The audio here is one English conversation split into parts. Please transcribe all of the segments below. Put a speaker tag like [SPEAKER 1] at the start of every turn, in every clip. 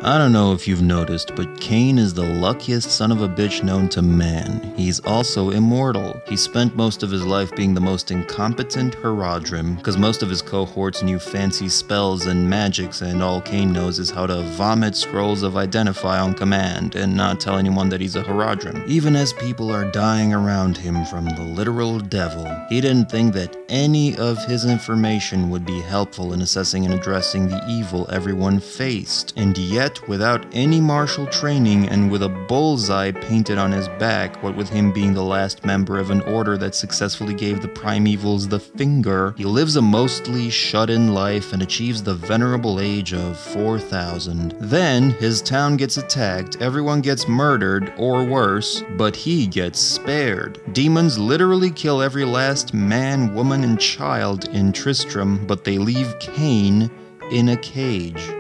[SPEAKER 1] I don't know if you've noticed, but Cain is the luckiest son of a bitch known to man. He's also immortal. He spent most of his life being the most incompetent Haradrim, because most of his cohorts knew fancy spells and magics, and all Cain knows is how to vomit scrolls of Identify on command, and not tell anyone that he's a Haradrim. Even as people are dying around him from the literal devil, he didn't think that any of his information would be helpful in assessing and addressing the evil everyone faced, and yet, without any martial training and with a bullseye painted on his back, what with him being the last member of an order that successfully gave the primevals the finger, he lives a mostly shut-in life and achieves the venerable age of 4,000. Then, his town gets attacked, everyone gets murdered, or worse, but he gets spared. Demons literally kill every last man, woman, and child in Tristram, but they leave Cain in a cage.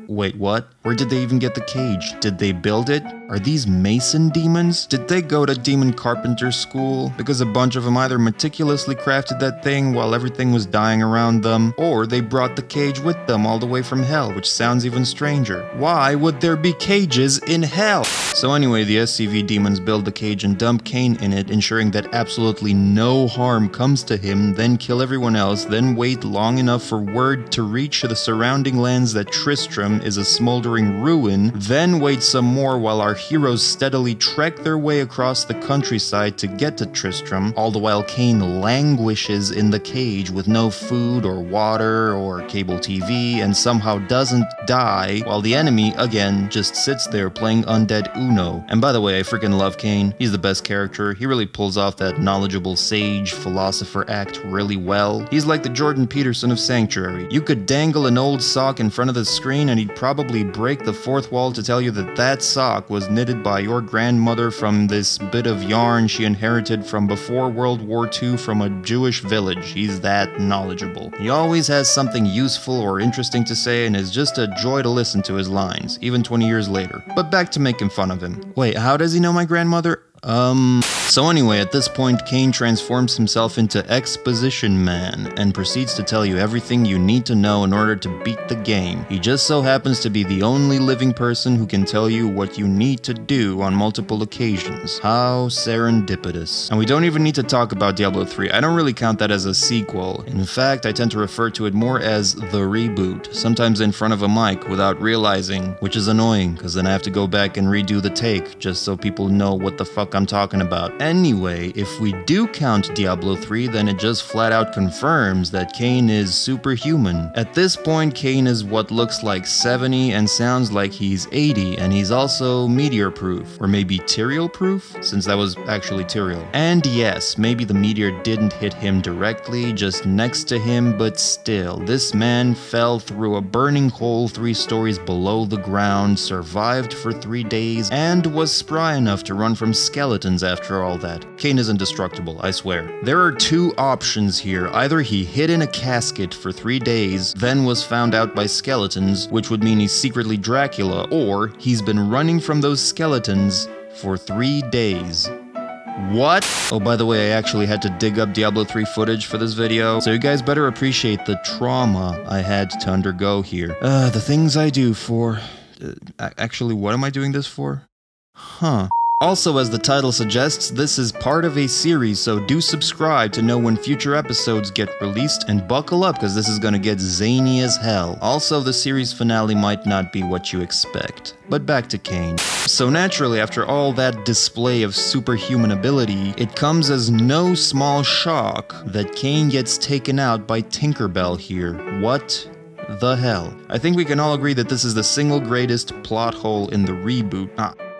[SPEAKER 1] Wait, what? Where did they even get the cage? Did they build it? Are these Mason demons? Did they go to demon carpenter school? Because a bunch of them either meticulously crafted that thing while everything was dying around them, or they brought the cage with them all the way from hell, which sounds even stranger. Why would there be cages in hell? So anyway, the SCV demons build the cage and dump Cain in it, ensuring that absolutely no harm comes to him, then kill everyone else, then wait long enough for word to reach the surrounding lands that Tristram is a smoldering ruin, then wait some more while our heroes steadily trek their way across the countryside to get to Tristram, all the while Cain languishes in the cage with no food or water or cable TV and somehow doesn't die, while the enemy, again, just sits there playing undead Uno. And by the way, I freaking love Cain. He's the best character. He really pulls off that knowledgeable sage philosopher act really well. He's like the Jordan Peterson of Sanctuary. You could dangle an old sock in front of the screen and he'd probably break the fourth wall to tell you that that sock was knitted by your grandmother from this bit of yarn she inherited from before World War II from a Jewish village. He's that knowledgeable. He always has something useful or interesting to say and is just a joy to listen to his lines, even 20 years later. But back to making fun of him. Wait, how does he know my grandmother? So anyway, at this point, Cain transforms himself into Exposition Man and proceeds to tell you everything you need to know in order to beat the game. He just so happens to be the only living person who can tell you what you need to do on multiple occasions. How serendipitous. And we don't even need to talk about Diablo 3. I don't really count that as a sequel. In fact, I tend to refer to it more as the reboot, sometimes in front of a mic without realizing, which is annoying, because then I have to go back and redo the take just so people know what the fuck I'm talking about. Anyway, if we do count Diablo 3, then it just flat out confirms that Cain is superhuman. At this point, Cain is what looks like 70 and sounds like he's 80, and he's also meteor-proof, or maybe Tyrael-proof, since that was actually Tyrael. And yes, maybe the meteor didn't hit him directly, just next to him, but still, this man fell through a burning hole 3 stories below the ground, survived for 3 days, and was spry enough to run from skeletons after all that. Cain is indestructible, I swear. There are 2 options here. Either he hid in a casket for 3 days, then was found out by skeletons, which would mean he's secretly Dracula, or he's been running from those skeletons for 3 days. What? Oh, by the way, I actually had to dig up Diablo 3 footage for this video, so you guys better appreciate the trauma I had to undergo here. The things I do for... actually, what am I doing this for? Huh. Also, as the title suggests, this is part of a series, so do subscribe to know when future episodes get released, and buckle up because this is gonna get zany as hell. Also, the series finale might not be what you expect. But back to Cain. So naturally, after all that display of superhuman ability, it comes as no small shock that Cain gets taken out by Tinkerbell here. What the hell? I think we can all agree that this is the single greatest plot hole in the reboot.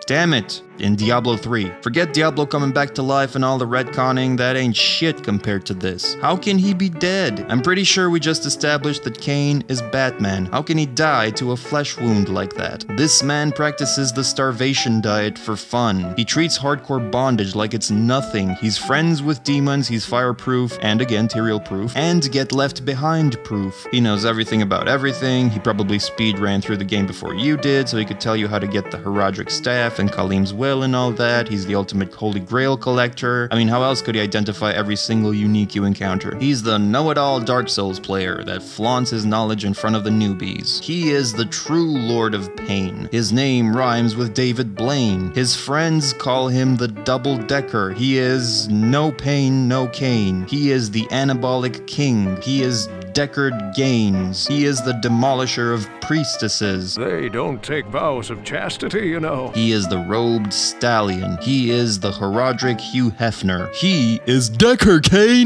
[SPEAKER 1] Damn it, in Diablo 3. Forget Diablo coming back to life and all the retconning, that ain't shit compared to this. How can he be dead? I'm pretty sure we just established that Cain is Batman. How can he die to a flesh wound like that? This man practices the starvation diet for fun. He treats hardcore bondage like it's nothing. He's friends with demons, he's fireproof, and again Tyrael proof, and get left behind proof. He knows everything about everything. He probably speed ran through the game before you did, so he could tell you how to get the Haradric staff and Khalim's will. oil and all that. He's the ultimate Holy Grail collector. I mean, how else could he identify every single unique you encounter? He's the know-it-all Dark Souls player that flaunts his knowledge in front of the newbies. He is the true Lord of Pain. His name rhymes with David Blaine. His friends call him the Double Decker. He is no pain, no Cain. He is the Anabolic King. He is Deckard Cain. He is the demolisher of priestesses.
[SPEAKER 2] They don't take vows of chastity, you know.
[SPEAKER 1] He is the robed stallion. He is the Herodric Hugh Hefner. He is Deckard Cain.